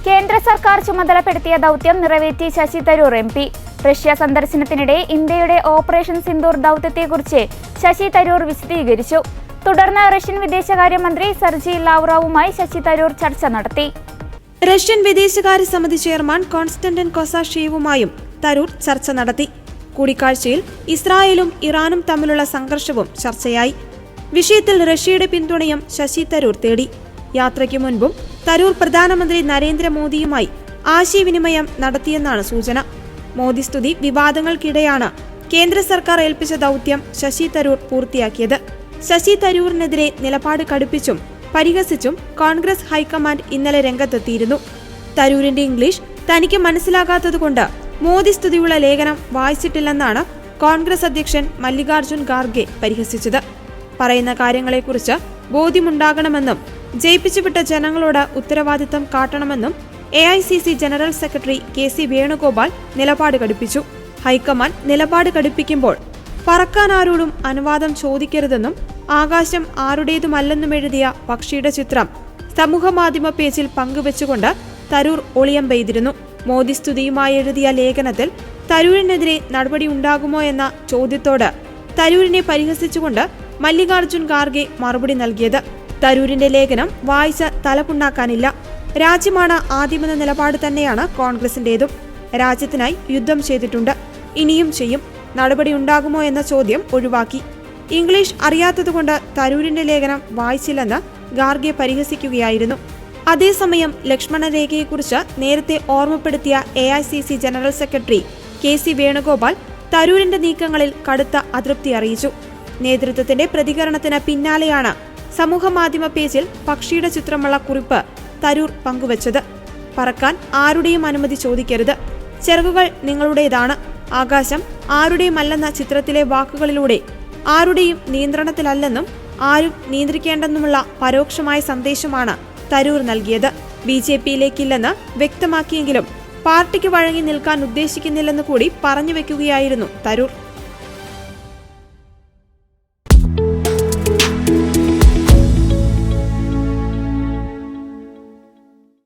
കേന്ദ്ര സർക്കാർ ചുമതലപ്പെടുത്തിയ ദൗത്യം നിറവേറ്റി ശശി തരൂർ MP. റഷ്യ സന്ദർശനത്തിനിടെ ഇന്ത്യയുടെ ഓപ്പറേഷൻ സിന്ദൂർ ദൗത്യത്തെക്കുറിച്ച് ശശി തരൂർ വിശദീകരിച്ചു. തുടർന്ന് റഷ്യൻ വിദേശകാര്യമന്ത്രി സെർജി ലാവ്റോവുമായി ശശി തരൂർ ചർച്ച നടത്തി. റഷ്യൻ വിദേശകാര്യ സമിതി ചെയർമാൻ കോൺസ്റ്റന്റിൻ കൊസാഷേവുമായും തരൂർ ചർച്ച നടത്തി. കൂടിക്കാഴ്ചയിൽ ഇസ്രായേലും ഇറാനും തമ്മിലുള്ള സംഘർഷവും ചർച്ചയായി. വിഷയത്തിൽ റഷ്യയുടെ പിന്തുണയും ശശി തരൂർ തേടി. യാത്രയ്ക്ക് മുൻപും തരൂർ പ്രധാനമന്ത്രി നരേന്ദ്രമോദിയുമായി ആശയവിനിമയം നടത്തിയെന്നാണ് സൂചന. മോദി സ്തുതി വിവാദങ്ങൾക്കിടെയാണ് കേന്ദ്ര സർക്കാർ ഏൽപ്പിച്ച ദൗത്യം ശശി തരൂർ പൂർത്തിയാക്കിയത്. ശശി തരൂരിനെതിരെ നിലപാട് കടുപ്പിച്ചും പരിഹസിച്ചും കോൺഗ്രസ് ഹൈക്കമാൻഡ് ഇന്നലെ രംഗത്തെത്തിയിരുന്നു. തരൂരിന്റെ ഇംഗ്ലീഷ് തനിക്ക് മനസ്സിലാകാത്തതുകൊണ്ട് മോദി സ്തുതിയുള്ള ലേഖനം വായിച്ചിട്ടില്ലെന്നാണ് കോൺഗ്രസ് അധ്യക്ഷൻ മല്ലികാർജുൻ ഖാർഗെ പരിഹസിച്ചത്. പറയുന്ന കാര്യങ്ങളെക്കുറിച്ച് ബോധ്യമുണ്ടാകണമെന്നും ജയിപ്പിച്ചുവിട്ട ജനങ്ങളോട് ഉത്തരവാദിത്തം കാട്ടണമെന്നും AICC general secretary KC Venugopal നിലപാട് കടുപ്പിച്ചു. ഹൈക്കമാൻഡ് നിലപാട് കടുപ്പിക്കുമ്പോൾ പറക്കാൻ ആരോടും അനുവാദം ചോദിക്കരുതെന്നും ആകാശം ആരുടേതുമല്ലെന്നുമെഴുതിയ പക്ഷിയുടെ ചിത്രം സമൂഹമാധ്യമ പേജിൽ പങ്കുവെച്ചുകൊണ്ട് തരൂർ ഒളിയം പെയ്തിരുന്നു. മോദി സ്തുതിയുമായി എഴുതിയ ലേഖനത്തിൽ തരൂരിനെതിരെ നടപടി ഉണ്ടാകുമോ എന്ന ചോദ്യത്തോട് തരൂരിനെ പരിഹസിച്ചുകൊണ്ട് മല്ലികാർജുൻ ഖാർഗെ മറുപടി നൽകിയത്. തരൂരിന്റെ ലേഖനം വായിച്ച് തലപുണ്ണാക്കാനില്ല. രാജ്യമാണ് ആദ്യമെന്ന നിലപാട് തന്നെയാണ് കോൺഗ്രസിന്റേതും. രാജ്യത്തിനായി യുദ്ധം ചെയ്തിട്ടുണ്ട്, ഇനിയും ചെയ്യും. നടപടി ഉണ്ടാകുമോ എന്ന ചോദ്യം ഒഴിവാക്കി. ഇംഗ്ലീഷ് അറിയാത്തതുകൊണ്ട് തരൂരിന്റെ ലേഖനം വായിച്ചില്ലെന്ന് ഖാർഗെ പരിഹസിക്കുകയായിരുന്നു. അതേസമയം ലക്ഷ്മണരേഖയെക്കുറിച്ച് നേരത്തെ ഓർമ്മപ്പെടുത്തിയ AICC general secretary KC Venugopal തരൂരിന്റെ നീക്കങ്ങളിൽ കടുത്ത അതൃപ്തി അറിയിച്ചു. നേതൃത്വത്തിന്റെ പ്രതികരണത്തിന് പിന്നാലെയാണ് സമൂഹമാധ്യമ പേജിൽ പക്ഷിയുടെ ചിത്രമുള്ള കുറിപ്പ് തരൂർ പങ്കുവച്ചത്. പറക്കാൻ ആരുടെയും അനുമതി ചോദിക്കരുത്, ചിറകുകൾ നിങ്ങളുടേതാണ്, ആകാശം ആരുടെയുമല്ലെന്ന ചിത്രത്തിലെ വാക്കുകളിലൂടെ ആരുടെയും നിയന്ത്രണത്തിലല്ലെന്നും ആരും നിയന്ത്രിക്കേണ്ടെന്നുമുള്ള പരോക്ഷമായ സന്ദേശമാണ് തരൂർ നൽകിയത്. BJPയിലേക്കില്ലെന്ന് വ്യക്തമാക്കിയെങ്കിലും പാർട്ടിക്ക് വഴങ്ങി നിൽക്കാൻ ഉദ്ദേശിക്കുന്നില്ലെന്ന് കൂടി പറഞ്ഞു വെക്കുകയായിരുന്നു തരൂർ.